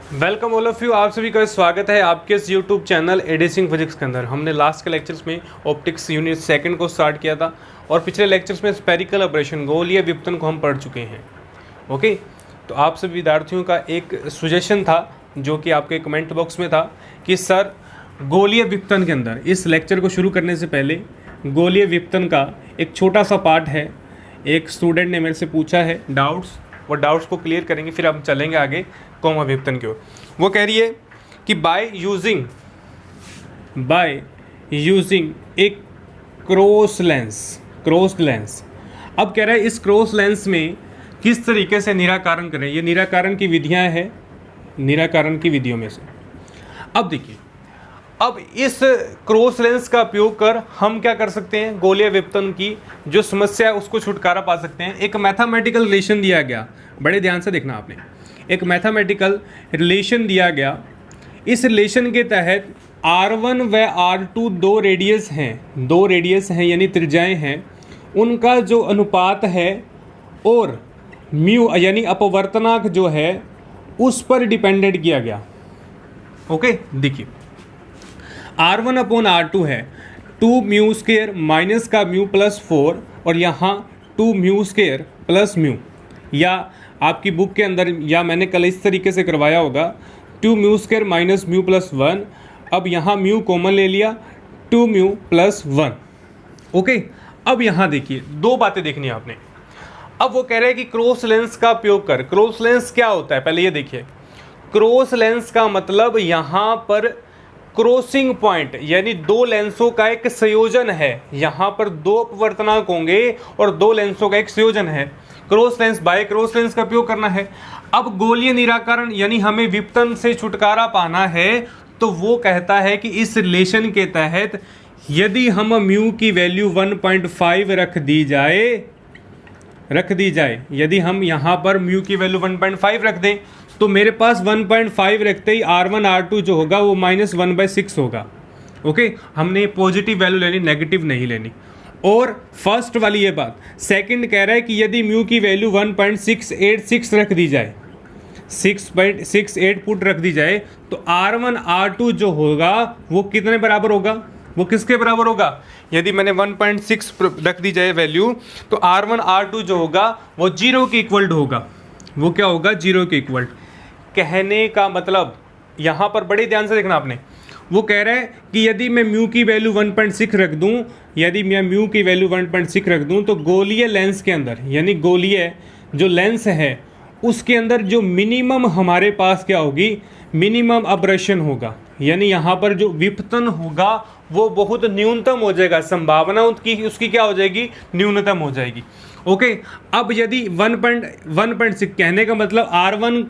Welcome all of you. आप सभी का स्वागत है आपके इस यूट्यूब चैनल एडिसिंग फिजिक्स के अंदर। हमने लास्ट के लेक्चर्स में ऑप्टिक्स यूनिट सेकंड को स्टार्ट किया था और पिछले लेक्चर्स में स्फेरिकल ऑपरेशन गोलीय विपतन को हम पढ़ चुके हैं। ओके, तो आप सभी विद्यार्थियों का एक सजेशन था जो कि आपके कमेंट बॉक्स में था कि सर गोलीय विपतन के अंदर इस लेक्चर को शुरू करने से पहले गोलीय विपतन का एक छोटा सा पार्ट है। एक स्टूडेंट ने मेरे से पूछा है डाउट्स, वो डाउट्स को क्लियर करेंगे, फिर हम चलेंगे आगे कोमा विपतन की ओर। वो कह रही है कि बाय यूजिंग एक क्रॉस लेंस। अब कह रहा है इस क्रॉस लेंस में किस तरीके से निराकरण करें। ये निराकरण की विधियां हैं, निराकरण की विधियों में से। अब देखिए, अब इस क्रॉस लेंस का उपयोग कर हम क्या कर सकते हैं, गोलीय विपतन की जो समस्या है उसको छुटकारा पा सकते हैं। एक मैथमेटिकल रिलेशन दिया गया, बड़े ध्यान से देखना आपने, एक मैथमेटिकल रिलेशन दिया गया। इस रिलेशन के तहत R1 व R2 दो रेडियस हैं यानी त्रिज्याएं हैं, उनका जो अनुपात है और म्यू यानी अपवर्तनांक जो है उस पर डिपेंडेंट किया गया। ओके, देखिए R1 अपॉन R2 है 2 म्यू स्क्वायर माइनस का म्यू प्लस 4 और यहाँ 2 म्यू स्क्वायर प्लस म्यू, या आपकी बुक के अंदर या मैंने कल इस तरीके से करवाया होगा 2 mu square minus mu plus 1। अब यहाँ म्यू कॉमन ले लिया, 2 म्यू प्लस 1। ओके, अब यहाँ देखिए दो बातें देखनी है आपने। अब वो कह रहे हैं कि क्रॉस लेंस का उपयोग कर। क्रॉस लेंस क्या होता है पहले ये देखिए। क्रॉस लेंस का मतलब यहाँ पर क्रॉसिंग पॉइंट यानी दो लेंसों का एक संयोजन है। यहाँ पर दो अपवर्तनांक होंगे और दो लेंसों का एक संयोजन है। Cross lens, by cross lens का उपयोग करना है। अब गोलीय निराकरण यानी हमें विपतन से छुटकारा पाना है, तो वो कहता है कि इस रिलेशन के तहत यदि हम म्यू की वैल्यू 1.5 रख दी जाए, यदि हम यहाँ पर म्यू की वैल्यू 1.5 रख दें तो मेरे पास 1.5 रखते ही R1 R2 जो होगा वो -1/6 होगा। ओके, हमने पॉजिटिव वैल्यू लेनी, नेगेटिव नहीं लेनी। और फर्स्ट वाली ये बात। सेकंड कह रहा है कि यदि म्यू की वैल्यू 1.686 रख दी जाए, 6.68 पुट रख दी जाए, तो R1 R2 जो होगा वो कितने बराबर होगा, वो किसके बराबर होगा। यदि मैंने 1.6 रख दी जाए वैल्यू, तो R1 R2 जो होगा वो 0 के इक्वल होगा। वो क्या होगा, 0 के इक्वल। कहने का मतलब यहाँ पर बड़े ध्यान से देखना आपने, वो कह रहा है कि यदि मैं म्यू की वैल्यू 1.6 रख दूं, यदि मैं म्यू की वैल्यू 1.6 रख दूं, तो गोलीय लेंस के अंदर यानी गोलीय जो लेंस है उसके अंदर जो मिनिमम हमारे पास क्या होगी, मिनिमम अब्रेशन होगा। यानी यहाँ पर जो विपतन होगा वो बहुत न्यूनतम हो जाएगा, संभावना उसकी क्या हो जाएगी, न्यूनतम हो जाएगी। ओके, अब यदि 1.6 कहने का मतलब R1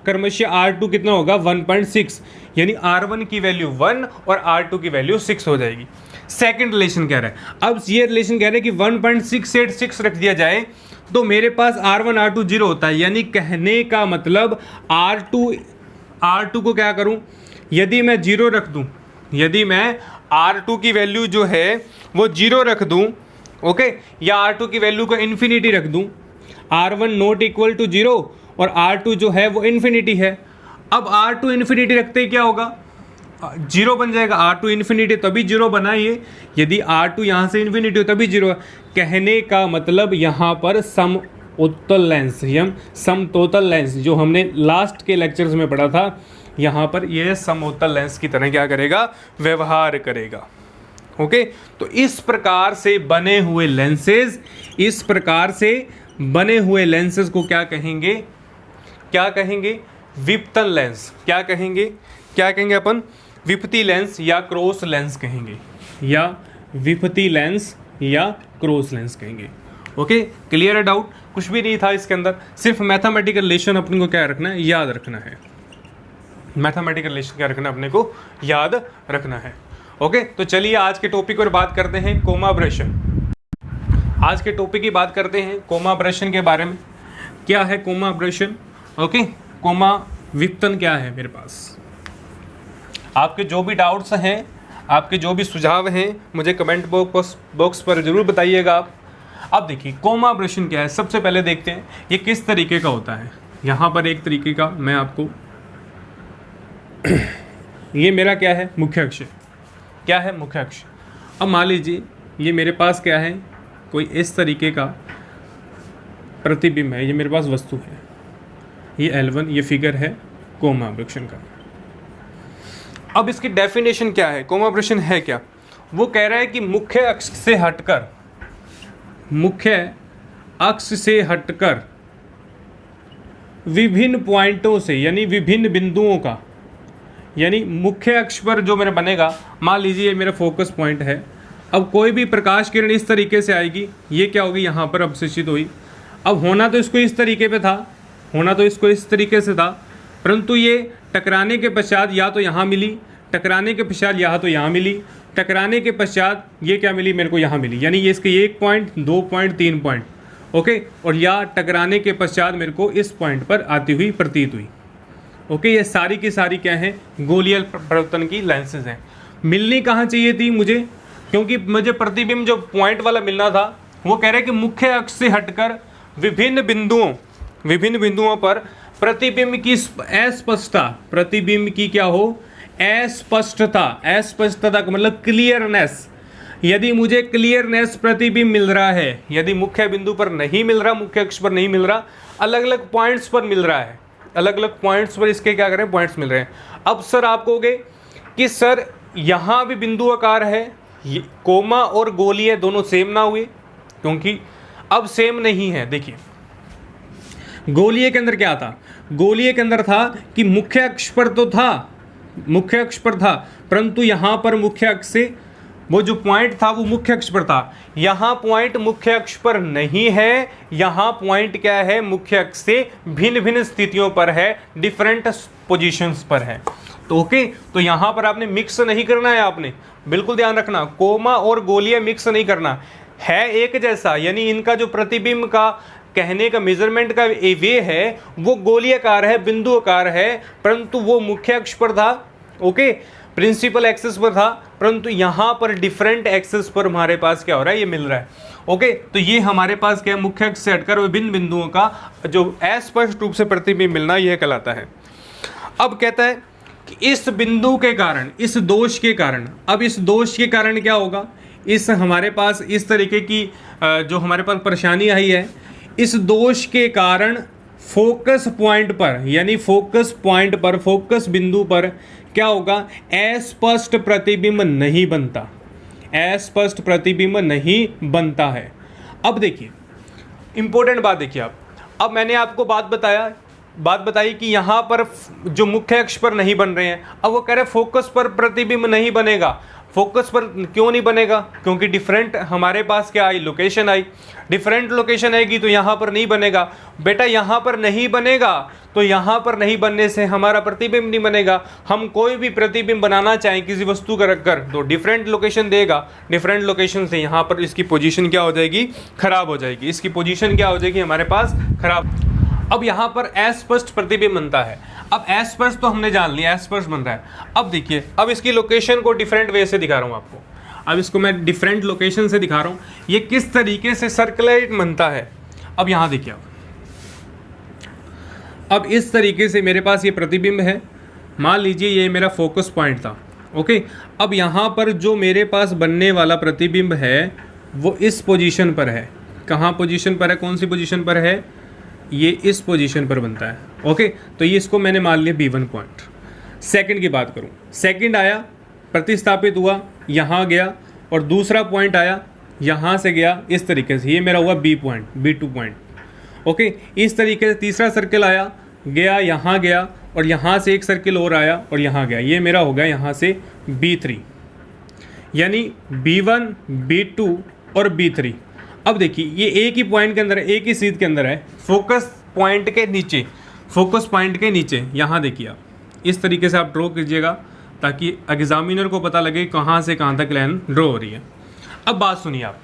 क्रमशः R2 कितना होगा 1.6, यानी R1 की वैल्यू 1 और R2 की वैल्यू 6 हो जाएगी। सेकंड रिलेशन कह रहा है, अब ये रिलेशन कह रहा है कि 1.686 रख दिया जाए तो मेरे पास R1 R2 0 होता है। यानी कहने का मतलब R2 को क्या करूं, यदि मैं 0 रख दूं, यदि मैं R2 की वैल्यू जो है वो 0 रख दूं, ओके, या R2 की वैल्यू को इन्फिनिटी रख दूं, R1 नॉट इक्वल टू 0 और R2 जो है वो इन्फिनिटी है। अब R2 इन्फिनिटी रखते ही क्या होगा, 0 बन जाएगा। R2 इन्फिनिटी तभी 0 बना ये, यदि R2 यहाँ से इन्फिनिटी हो तभी 0 है। कहने का मतलब यहाँ पर समतल लेंस जो हमने लास्ट के लेक्चर्स में पढ़ा था, यहाँ पर यह समतल लेंस की तरह क्या करेगा, व्यवहार करेगा। ओके, तो इस प्रकार से बने हुए लेंसेज को क्या कहेंगे, विपतन लेंस। क्या कहेंगे अपन, विपत्ति लेंस या क्रॉस लेंस कहेंगे, या विपत्ति लेंस या क्रॉस लेंस कहेंगे। ओके, क्लियर है डाउट, कुछ भी नहीं था इसके अंदर, सिर्फ मैथमेटिकल रिलेशन अपने को क्या रखना है, याद रखना है। मैथमेटिकल रिलेशन क्या रखना है, अपने को याद रखना है। ओके, तो चलिए आज के टॉपिक पर बात करते हैं, कोमाब्रेशन। आज के टॉपिक की बात करते हैं कोमाब्रेशन के बारे में। क्या है कोमाब्रेशन, ओके, कोमा विपतन क्या है। मेरे पास आपके जो भी डाउट्स हैं, आपके जो भी सुझाव हैं, मुझे कमेंट बॉक्स पर ज़रूर बताइएगा आप। अब देखिए कोमाब्रेशन क्या है, सबसे पहले देखते हैं ये किस तरीके का होता है। यहाँ पर एक तरीके का मैं आपको ये मेरा क्या है, मुख्य अक्ष। क्या है, मुख्य अक्ष। अब मान लीजिए ये मेरे पास क्या है, कोई इस तरीके का प्रतिबिंब है, ये मेरे पास वस्तु है, ये L1, ये फिगर है कोमा ऑब्जेक्शन का। अब इसकी डेफिनेशन क्या है, कोमा ऑब्जेक्शन है क्या? वो कह रहा है कि मुख्य अक्ष से हटकर, मुख्य अक्ष से हटकर विभिन्न पॉइंटों से, यानी विभिन्न बिंदुओं का, यानी मुख्य अक्ष पर जो मेरा बनेगा, मान लीजिए ये मेरा फोकस पॉइंट है। अब कोई भी प्रकाश किरण इस तरीके से आएगी, ये क्या होगी, यहाँ पर अवशेषित हुई। अब होना तो इसको इस तरीके पे था, होना तो इसको इस तरीके से था, परंतु ये टकराने के पश्चात या तो यहाँ मिली, टकराने के पश्चात या तो यहाँ मिली, टकराने के पश्चात ये क्या मिली, मेरे को यहाँ मिली, यानी ये इसके 1 पॉइंट, 2 पॉइंट, 3 पॉइंट, ओके। और या टकराने के पश्चात मेरे को इस पॉइंट पर आती हुई प्रतीत हुई, ओके। ये सारी की सारी क्या हैं, गोलीय प्रवर्तन की लेंसेज हैं। मिलनी कहाँ चाहिए थी मुझे, क्योंकि मुझे प्रतिबिंब जो पॉइंट वाला मिलना था, वो कह रहे हैं कि मुख्य अक्ष से हटकर विभिन्न बिंदुओं पर प्रतिबिंब की अस्पष्टता, प्रतिबिंब की क्या हो, अस्पष्टता। अस्पष्टता का मतलब क्लियरनेस। यदि मुझे क्लियरनेस प्रतिबिंब मिल रहा है, यदि मुख्य बिंदु पर नहीं मिल रहा, मुख्य अक्ष पर नहीं मिल रहा, अलग अलग पॉइंट्स पर मिल रहा है, अलग अलग पॉइंट्स पर इसके क्या करें, पॉइंट्स मिल रहे हैं। अब सर आप कहोगे कि सर यहाँ भी बिंदु आकार है, कोमा और गोलीय दोनों सेम ना हुए, क्योंकि अब सेम नहीं है। देखिए गोलीय के अंदर क्या था, गोलीय के अंदर था कि मुख्य अक्ष पर तो था, मुख्य अक्ष पर था, परंतु यहाँ पर मुख्य अक्ष से वो जो पॉइंट था वो मुख्य अक्ष पर था। यहाँ पॉइंट मुख्य अक्ष पर नहीं है, यहाँ पॉइंट क्या है, मुख्य अक्ष से भिन्न भिन्न स्थितियों पर है, डिफरेंट पोजीशंस पर है। तो ओके, तो यहाँ पर आपने मिक्स नहीं करना है, आपने बिल्कुल ध्यान रखना, कोमा और गोलीय मिक्स नहीं करना है, एक जैसा। यानी इनका जो प्रतिबिंब का कहने का मेजरमेंट का वे है वो गोलीयकार है, बिंदुआकार है, परंतु वो मुख्य अक्ष पर था, ओके, प्रिंसिपल एक्सिस पर था, परंतु यहाँ पर डिफरेंट एक्सिस पर हमारे पास क्या हो रहा है, ये मिल रहा है, ओके। तो ये हमारे पास क्या है, मुख्य अक्ष से हटकर विभिन्न बिंदुओं का जो अस्पष्ट रूप से प्रतिबिंब मिलना, यह कहलाता है। अब कहता है कि इस बिंदु के कारण, इस दोष के कारण, अब इस दोष के कारण क्या होगा, इस हमारे पास इस तरीके की जो हमारे पास परेशानी आई है, इस दोष के कारण फोकस पॉइंट पर, यानी फोकस पॉइंट पर, फोकस बिंदु पर क्या होगा, अस्पष्ट प्रतिबिंब नहीं बनता, अस्पष्ट प्रतिबिंब नहीं बनता है। अब देखिए इंपॉर्टेंट बात देखिए आप, अब मैंने आपको बात बताई कि यहाँ पर जो मुख्य अक्ष पर नहीं बन रहे हैं, अब वो कह रहे फोकस पर प्रतिबिंब नहीं बनेगा। फोकस पर क्यों नहीं बनेगा, क्योंकि डिफरेंट हमारे पास क्या आई, लोकेशन आई, डिफरेंट लोकेशन आएगी तो यहाँ पर नहीं बनेगा। बेटा यहाँ पर नहीं बनेगा तो यहाँ पर नहीं बनने से हमारा प्रतिबिंब नहीं बनेगा। हम कोई भी प्रतिबिंब बनाना चाहें किसी वस्तु का रखकर तो डिफरेंट लोकेशन देगा, डिफरेंट लोकेशन से यहाँ पर इसकी पोजीशन क्या हो जाएगी, खराब हो जाएगी, इसकी पोजीशन क्या हो जाएगी हमारे पास, खराब। अब यहाँ पर अस्पष्ट प्रतिबिंब बनता है। अब अस्पष्ट तो हमने जान लिया, अस्पष्ट बन रहा है। अब देखिए, अब इसकी लोकेशन को डिफरेंट वे से दिखा रहा हूँ आपको, अब इसको मैं डिफरेंट लोकेशन से दिखा रहा हूँ, ये किस तरीके से सर्कुलेट बनता है। अब यहाँ देखिए, अब इस तरीके से मेरे पास ये प्रतिबिंब है, मान लीजिए ये मेरा फोकस पॉइंट था, ओके। अब यहाँ पर जो मेरे पास बनने वाला प्रतिबिंब है वो इस पोजीशन पर है। कहाँ पोजीशन पर है, कौन सी पोजीशन पर है, ये इस पोजीशन पर बनता है, ओके। तो ये इसको मैंने मान लिया B1 पॉइंट। सेकंड की बात करूँ, सेकंड आया, प्रतिस्थापित हुआ, यहाँ गया, और दूसरा पॉइंट आया, यहाँ से गया, इस तरीके से, ये मेरा हुआ B point, B2 point, okay. इस तरीके से तीसरा सर्कल आया, गया, यहाँ गया, और यहाँ से एक सर्कल और आया और यहाँ गया, ये मेरा हो गया यहाँ से B3, यानी B1, B2 और B3। अब देखिए ये एक ही पॉइंट के अंदर है, एक ही सीध के अंदर है, फोकस पॉइंट के नीचे, फोकस पॉइंट के नीचे, यहाँ देखिए आप इस तरीके से आप ड्रॉ कीजिएगा ताकि एग्जामिनर को पता लगे कहाँ से कहाँ तक लाइन ड्रॉ हो रही है। अब बात सुनिए आप,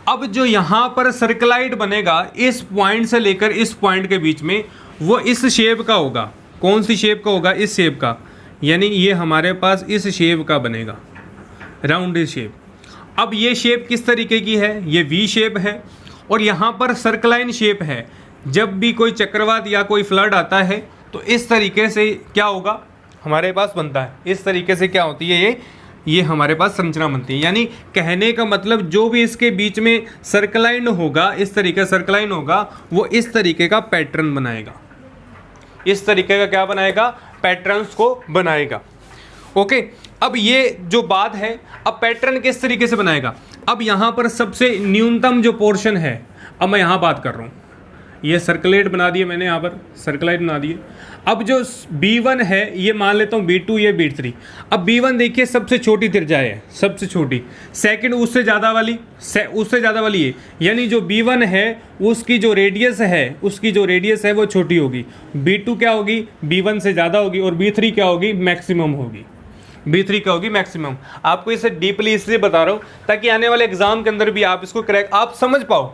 अब जो यहाँ पर सर्कलाइट बनेगा इस पॉइंट से लेकर इस पॉइंट के बीच में, वो इस शेप का होगा। कौन सी शेप का होगा, इस शेप का, यानी ये हमारे पास इस शेप का बनेगा, राउंड शेप। अब ये शेप किस तरीके की है, ये वी शेप है, और यहाँ पर सर्कलाइन शेप है। जब भी कोई चक्रवात या कोई फ्लड आता है तो इस तरीके से क्या होगा, हमारे पास बनता है। इस तरीके से क्या होती है ये हमारे पास संरचना बनती है। यानी कहने का मतलब जो भी इसके बीच में सर्कलाइन होगा, इस तरीके सर्कलाइन होगा, वो इस तरीके का पैटर्न बनाएगा, इस तरीके का क्या बनाएगा, पैटर्न्स को बनाएगा। ओके, अब ये जो बात है, अब पैटर्न किस तरीके से बनाएगा। अब यहाँ पर सबसे न्यूनतम जो पोर्शन है, अब मैं यहाँ बात कर रहा हूँ, ये सर्कुलेट बना दिए मैंने, यहाँ पर सर्कुलाइट बना दिए। अब जो B1 है ये मान लेता हूँ B2, ये B3। अब B1 देखिए सबसे छोटी त्रिज्या है, सबसे छोटी। सेकंड उससे ज़्यादा वाली है, यानी जो B1 है उसकी जो रेडियस है वो छोटी होगी। B2 क्या होगी, B1 से ज़्यादा होगी, और B3 क्या होगी, मैक्सिमम होगी। B3 क्या होगी, मैक्सिमम। आपको इसे डीपली इसलिए बता रहा हूँ ताकि आने वाले एग्जाम के अंदर भी आप इसको करेक्ट आप समझ पाओ।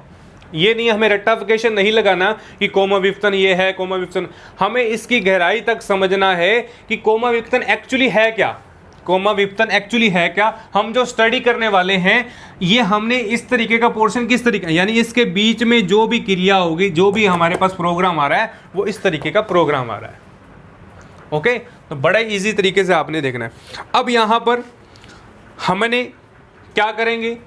ये नहीं, हमें रट्टाफिकेशन नहीं लगाना कि कोमा विपतन ये है, कोमा विपतन, हमें इसकी गहराई तक समझना है कि कोमा विपतन एक्चुअली है क्या, कोमा विपतन एक्चुअली है क्या। हम जो स्टडी करने वाले हैं ये हमने इस तरीके का पोर्शन किस तरीके, यानी इसके बीच में जो भी क्रिया होगी, जो भी हमारे पास प्रोग्राम आ रहा है वो इस तरीके का प्रोग्राम आ रहा है। ओके, तो बड़ा इजी तरीके से आपने देखना है। अब यहाँ पर हमने क्या करेंगे,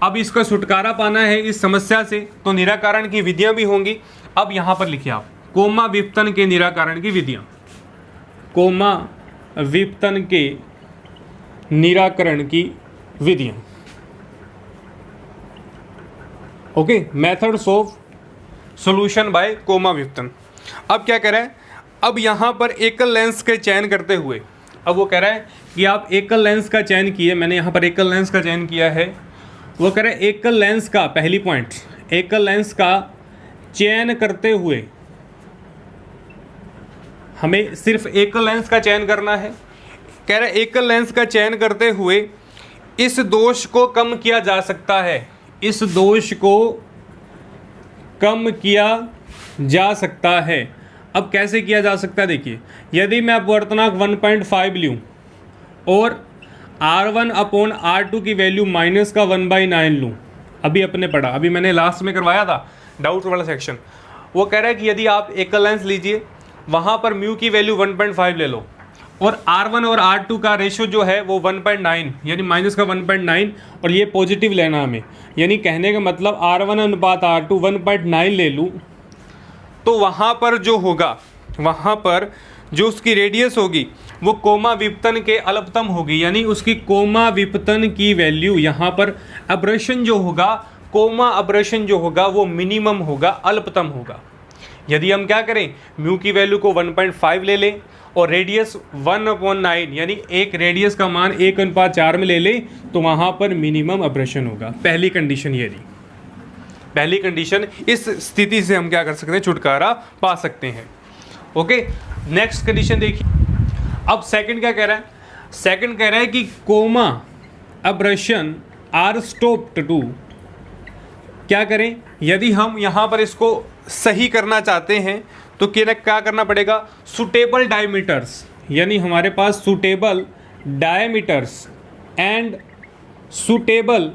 अब इसका छुटकारा पाना है इस समस्या से, तो निराकरण की विधियां भी होंगी। अब यहाँ पर लिखिए आप, कोमा विपतन के निराकरण की विधियां, कोमा विपतन के निराकरण की विधियां। Okay, methods of solution by कोमा विपतन। अब क्या कह रहा है, अब यहाँ पर एकल लेंस के चयन करते हुए, अब वो कह रहा है कि आप एकल लेंस का चयन किए, मैंने यहाँ पर एकल लेंस का चयन किया है। वो कह रहे हैं एकल लेंस का, पहली पॉइंट, एकल लेंस का चयन करते हुए हमें सिर्फ एकल लेंस का चयन करना है। कह रहे एकल लेंस का चयन करते हुए इस दोष को कम किया जा सकता है, इस दोष को कम किया जा सकता है। अब कैसे किया जा सकता है, देखिए, यदि मैं अपवर्तनांक 1.5 लूँ और R1/R2 की वैल्यू माइनस का 1/9 लूँ, अभी अपने पढ़ा, अभी मैंने लास्ट में करवाया था डाउट वाला सेक्शन। वो कह रहा है कि यदि आप एकल लेंस लीजिए, वहाँ पर म्यू की वैल्यू 1.5 ले लो, और R1 और R2 का रेशियो जो है वो 1.9, यानी माइनस का 1.9, और ये पॉजिटिव लेना हमें, यानी कहने का मतलब R1/R2 1.9 ले लूँ, तो वहाँ पर जो होगा, वहाँ पर जो उसकी रेडियस होगी वो कोमा विपतन के अल्पतम होगी, यानी उसकी कोमा विपतन की वैल्यू, यहाँ पर अब्रेशन जो होगा, कोमा अब्रेशन जो होगा वो मिनिमम होगा, अल्पतम होगा। यदि हम क्या करें, म्यू की वैल्यू को 1.5 ले लें और रेडियस 1/9, यानी एक रेडियस का मान 1:4 में ले लें, तो वहाँ पर मिनिमम अब्रेशन होगा। पहली कंडीशन ये रही, पहली कंडीशन। इस स्थिति से हम क्या कर सकते हैं, छुटकारा पा सकते हैं। ओके, नेक्स्ट कंडीशन देखिए। अब सेकंड क्या कह रहा है, सेकंड कह रहा है कि comma abrasion are stopped to, क्या करें, यदि हम यहाँ पर इसको सही करना चाहते हैं तो क्या करना पड़ेगा, सुटेबल डायमीटर्स, यानी हमारे पास suitable diameters and suitable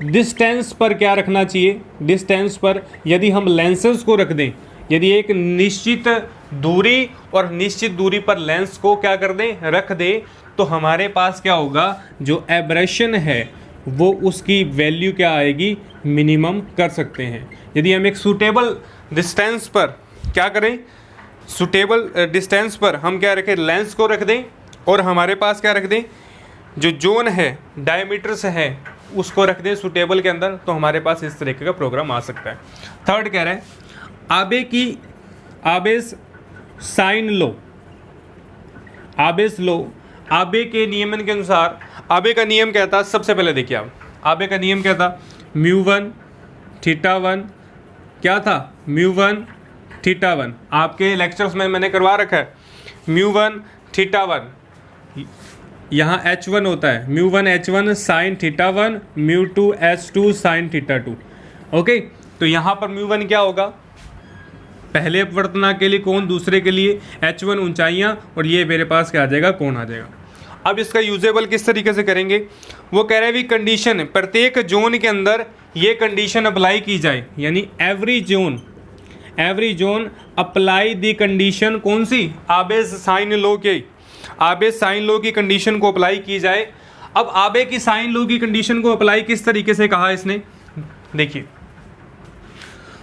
distance पर क्या रखना चाहिए, डिस्टेंस पर यदि हम लेंसेज को रख दें, यदि एक निश्चित दूरी और निश्चित दूरी पर लेंस को क्या कर दें, रख दें, तो हमारे पास क्या होगा, जो एब्रेशन है वो उसकी वैल्यू क्या आएगी, मिनिमम कर सकते हैं। यदि हम एक सूटेबल डिस्टेंस पर क्या करें, सूटेबल डिस्टेंस पर हम क्या रखें, लेंस को रख दें, और हमारे पास क्या रख दें, जो जोन है, डायमीटर्स है, उसको रख दें सूटेबल के अंदर, तो हमारे पास इस तरीके का प्रोग्राम आ सकता है। थर्ड कह रहा है आबेस साइन लो, आबेस लो, आबे के नियमन के अनुसार, आबे का नियम क्या था, सबसे पहले देखिए आप, आबे का नियम क्या था, μ1 θ1, क्या था, μ1 θ1, आपके लेक्चर्स में मैंने करवा रखा है, μ1 θ1, यहाँ h1 होता है, μ1 h1 sin θ1, μ2 h2 sin θ2। Okay, तो यहाँ पर μ1 क्या होगा, पहले अपवर्तनांक के लिए कोण, दूसरे के लिए h1 ऊंचाइयाँ, और ये मेरे पास क्या आ जाएगा, कोण आ जाएगा। अब इसका यूजेबल किस तरीके से करेंगे, वो कह रहे हैं भी कंडीशन, प्रत्येक जोन के अंदर ये कंडीशन अप्लाई की जाए, यानी every zone apply the condition, कौन सी, आबेस साइन लो के, आबे साइन लॉ की कंडीशन को अप्लाई की जाए। अब आबे की साइन लॉ की कंडीशन को अप्लाई किस तरीके से कहा इसने, देखिए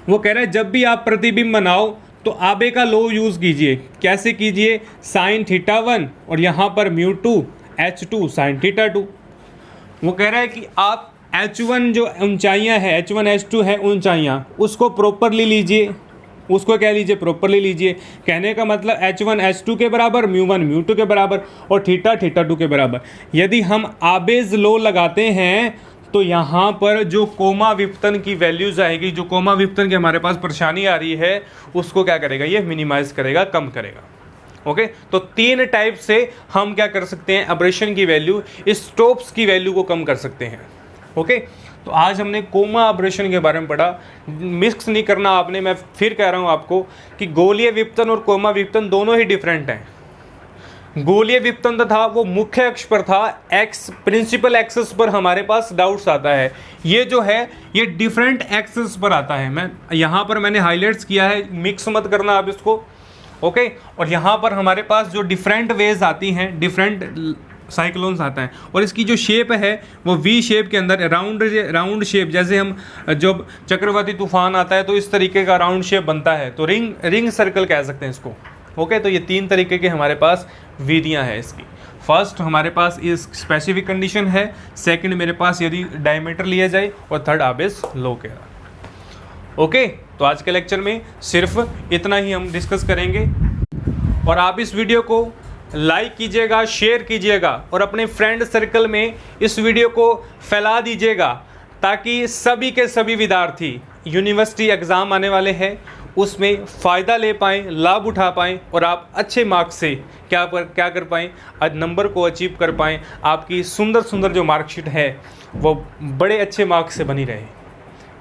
वो कह रहा है जब भी आप प्रतिबिंब बनाओ तो आबे का लॉ यूज कीजिए। कैसे कीजिए, साइन थीटा 1 और यहाँ पर म्यू 2 H2 साइन थीटा 2। वो कह रहा है कि आप H1 जो ऊंचाइयाँ है, H1 H2 है ऊंचाइयाँ, उसको प्रॉपरली लीजिए, उसको क्या लीजिए, प्रॉपरली लीजिए। कहने का मतलब H1 H2 के बराबर, म्यू 1 म्यू 2 के बराबर और थीटा थीटा 2 के बराबर। यदि हम आबेज लॉ लगाते हैं तो यहाँ पर जो कोमा विपतन की वैल्यूज आएगी, जो कोमा विपतन की हमारे पास परेशानी आ रही है, उसको क्या करेगा, ये मिनिमाइज करेगा, कम करेगा। ओके, तो 3 टाइप से हम क्या कर सकते हैं, एब्रेशन की वैल्यू, स्टोप्स की वैल्यू को कम कर सकते हैं। ओके, तो आज हमने कोमा एब्रेशन के बारे में पढ़ा। मिक्स नहीं करना आपने, मैं फिर कह रहा हूँ आपको कि गोलीय विपतन और कोमा विपतन दोनों ही डिफरेंट हैं। गोलीय विपतन था वो मुख्य अक्ष पर था, एक्स प्रिंसिपल एक्सिस पर हमारे पास डाउट्स आता है। ये जो है ये डिफरेंट एक्सिस पर आता है। मैं यहाँ पर मैंने हाईलाइट्स किया है, मिक्स मत करना आप इसको। ओके, और यहाँ पर हमारे पास जो डिफरेंट वेज आती हैं, डिफरेंट साइक्लोन्स आता है, और इसकी जो शेप है वो वी शेप के अंदर राउंड शेप, जैसे हम जब चक्रवाती तूफान आता है तो इस तरीके का राउंड शेप बनता है, तो रिंग सर्कल कह सकते हैं इसको। ओके, तो ये 3 तरीके के हमारे पास विधियां हैं इसकी। फर्स्ट हमारे पास इस स्पेसिफिक कंडीशन है, सेकंड मेरे पास यदि डायमीटर लिया जाए, और थर्ड आबेज लॉ कह रहा। ओके, तो आज के लेक्चर में सिर्फ इतना ही हम डिस्कस करेंगे, और आप इस वीडियो को लाइक कीजिएगा, शेयर कीजिएगा और अपने फ्रेंड सर्कल में इस वीडियो को फैला दीजिएगा, ताकि सभी के सभी विद्यार्थी, यूनिवर्सिटी एग्ज़ाम आने वाले हैं उसमें फ़ायदा ले पाएँ, लाभ उठा पाएँ, और आप अच्छे मार्क्स से क्या कर पाएँ, आज नंबर को अचीव कर पाएँ। आपकी सुंदर सुंदर जो मार्कशीट है वो बड़े अच्छे मार्क्स से बनी रहे।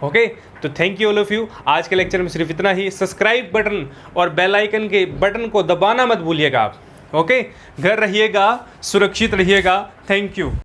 ओके, तो thank you all of you. आज के लेक्चर में सिर्फ इतना ही। सब्सक्राइब बटन और बेल आइकन के बटन को दबाना मत भूलिएगा आप। ओके, घर रहिएगा, सुरक्षित रहिएगा। Thank you.